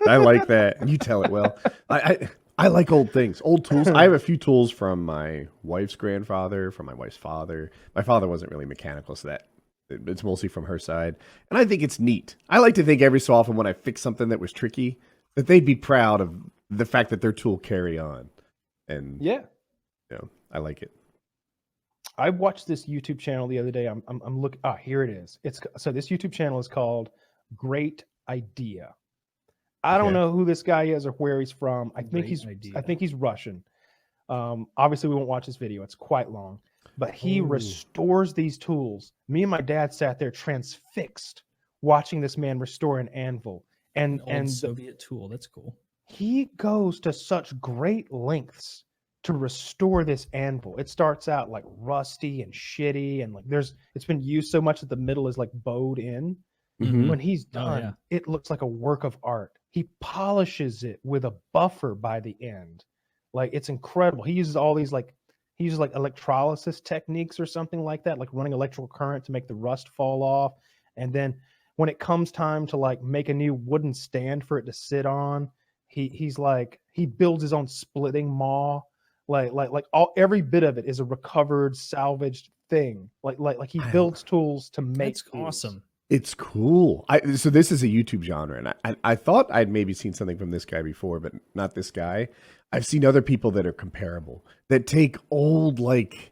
I like that. And you tell it well. I like old things, old tools. I have a few tools from my wife's grandfather, from my wife's father. My father wasn't really mechanical, so it's mostly from her side. And I think it's neat. I like to think every so often when I fix something that was tricky, that they'd be proud of the fact that their tool carry on. And yeah, I like it. I watched this YouTube channel the other day. I'm looking. Ah, here it is. So this YouTube channel is called Great Idea. I don't know who this guy is or where he's from. I think he's Russian. Obviously, we won't watch this video. It's quite long. But he restores these tools. Me and my dad sat there transfixed watching this man restore an anvil. And Soviet tool. That's cool. He goes to such great lengths to restore this anvil. It starts out like rusty and shitty, and like it's been used so much that the middle is like bowed in. Mm-hmm. When he's done, it looks like a work of art. He polishes it with a buffer by the end. Like, it's incredible. He uses electrolysis techniques or something like that, like running electrical current to make the rust fall off. And then when it comes time to like make a new wooden stand for it to sit on, he builds his own splitting maw. Every bit of it is a recovered, salvaged thing. Like he builds tools to make. That's awesome. It's cool. So this is a YouTube genre, and I thought I'd maybe seen something from this guy before, but not this guy. I've seen other people that are comparable, that take old, like,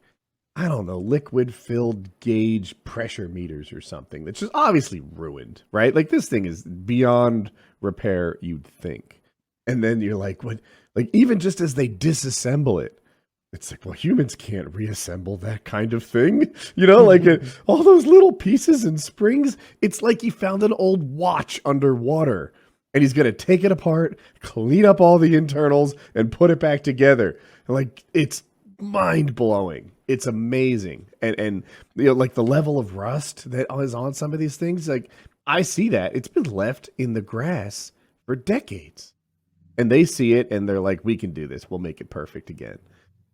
I don't know, liquid-filled gauge pressure meters or something that's just obviously ruined, right? Like, this thing is beyond repair, you'd think. And then you're like, what? Like, even just as they disassemble it, it's like, well, humans can't reassemble that kind of thing. Like all those little pieces and springs. It's like he found an old watch underwater and he's going to take it apart, clean up all the internals and put it back together. And like, it's mind blowing. It's amazing. And like the level of rust that is on some of these things, like I see that it's been left in the grass for decades and they see it and they're like, we can do this. We'll make it perfect again.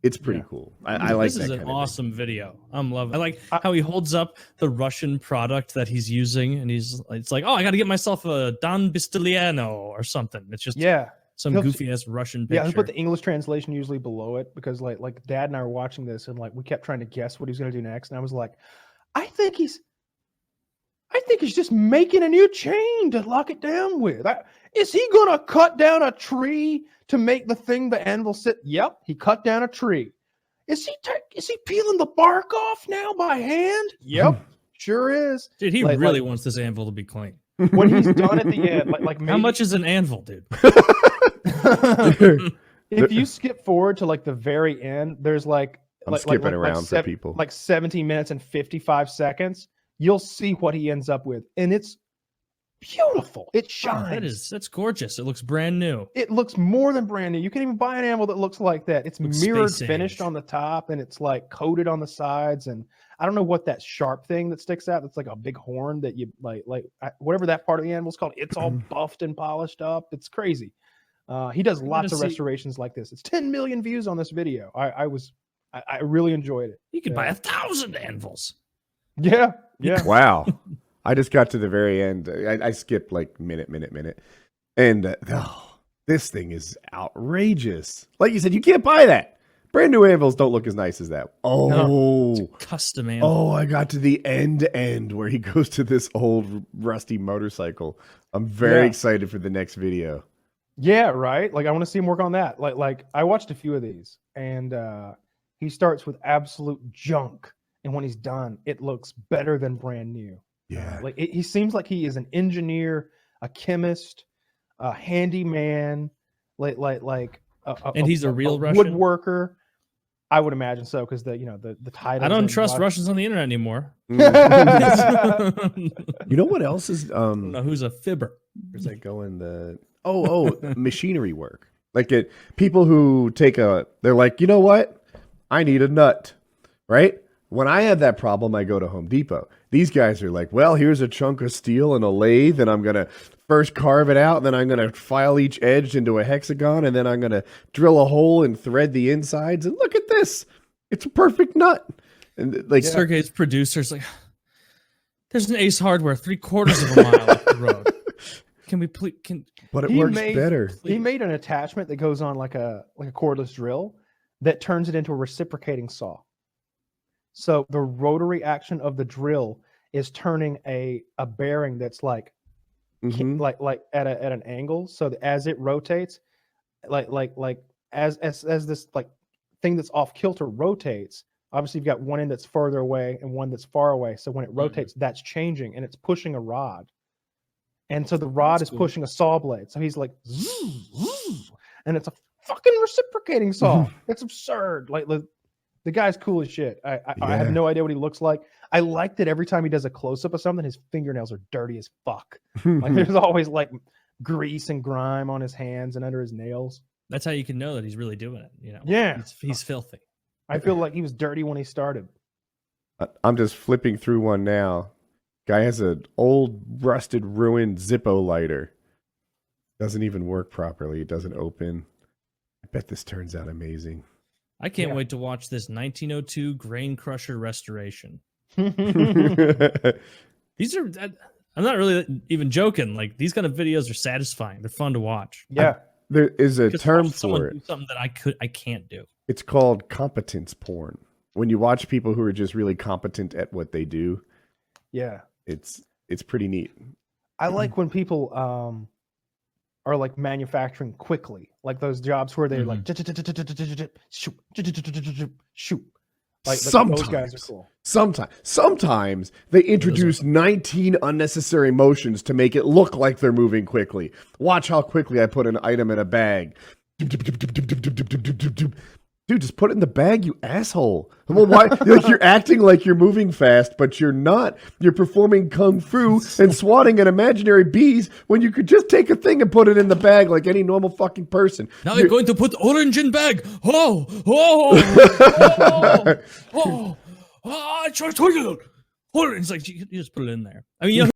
It's pretty cool. I like that. This is an awesome video. I'm loving it. I like how he holds up the Russian product that he's using, and it's like, oh, I got to get myself a Don Bistiliano or something. It's just some goofy ass Russian picture. Yeah, he put the English translation usually below it because like Dad and I were watching this, and like we kept trying to guess what he's going to do next, and I was like, I think he's just making a new chain to lock it down with. Is he going to cut down a tree to make the thing the anvil sit? Yep, he cut down a tree. Is he peeling the bark off now by hand? Yep, sure is. Dude, he really wants this anvil to be clean. When he's done at the end, like maybe, how much is an anvil, dude? If you skip forward to like the very end, there's I'm skipping around for people. Like 17 minutes and 55 seconds. You'll see what he ends up with, and it's beautiful. It shines. That's gorgeous. It looks brand new. It looks more than brand new. You can't even buy an anvil that looks like that. It's mirrored finished on the top, and it's like coated on the sides. And I don't know what that sharp thing that sticks out. That's like a big horn that you whatever that part of the anvil is called. It's all buffed and polished up. It's crazy. He does lots of restorations like this. It's 10 million views on this video. I really enjoyed it. You could buy 1,000 anvils. Yeah. Wow. I just got to the very end. I skipped like minute. And this thing is outrageous. Like you said, you can't buy that. Brand new anvils don't look as nice as that. Oh, no, custom anvil. Oh, I got to the end where he goes to this old rusty motorcycle. I'm very excited for the next video. Yeah, right. Like I want to see him work on that. Like I watched a few of these, and he starts with absolute junk, and when he's done, it looks better than brand new. Yeah, he seems like he is an engineer, a chemist, a handyman, and he's a real Russian woodworker. I would imagine so, because the title. I don't trust Russians on the internet anymore. You know what else is? I don't know who's a fibber. Where's that going? Machinery work. Like people who they're like, you know what? I need a nut, right? When I have that problem, I go to Home Depot. These guys are like, well, here's a chunk of steel and a lathe, and I'm going to first carve it out, and then I'm going to file each edge into a hexagon, and then I'm going to drill a hole and thread the insides, and look at this. It's a perfect nut. And like Sergey's producer's like, there's an Ace Hardware 3/4 of a mile up the road. can we please? But it works better. He made an attachment that goes on like a cordless drill that turns it into a reciprocating saw. So the rotary action of the drill is turning a bearing that's like at an angle, so that as it rotates, as this like thing that's off kilter rotates, obviously you've got one end that's further away and one that's far away. So when it rotates, that's changing and it's pushing a rod. And so the rod is pushing a saw blade. So he's like, and it's a fucking reciprocating saw. It's absurd. Like the guy's cool as shit. I have no idea what he looks like. I like that every time he does a close up of something, his fingernails are dirty as fuck. Like there's always like grease and grime on his hands and under his nails. That's how you can know that he's really doing it. You know, yeah, he's filthy. I feel like he was dirty when he started. I'm just flipping through one now. Guy has an old, rusted, ruined Zippo lighter. Doesn't even work properly. It doesn't open. I bet this turns out amazing. I can't wait to watch this 1902 grain crusher restoration. These are, I'm not really even joking. Like, these kind of videos are satisfying. They're fun to watch. Yeah. There is a term for it. Do something that I can't do. It's called competence porn. When you watch people who are just really competent at what they do. Yeah. It's pretty neat. I like when people are like manufacturing quickly, like those jobs where they're like shoot. Like those guys are cool. Sometimes they introduce 19 unnecessary motions to make it look like they're moving quickly. Watch how quickly I put an item in a bag. Dude, just put it in the bag, you asshole. Well, why? Like, you're acting like you're moving fast, but you're not. You're performing kung fu and swatting at imaginary bees when you could just take a thing and put it in the bag like any normal fucking person. Now I'm going to put orange in bag. I tried to tell you. It's like you just put it in there. I mean,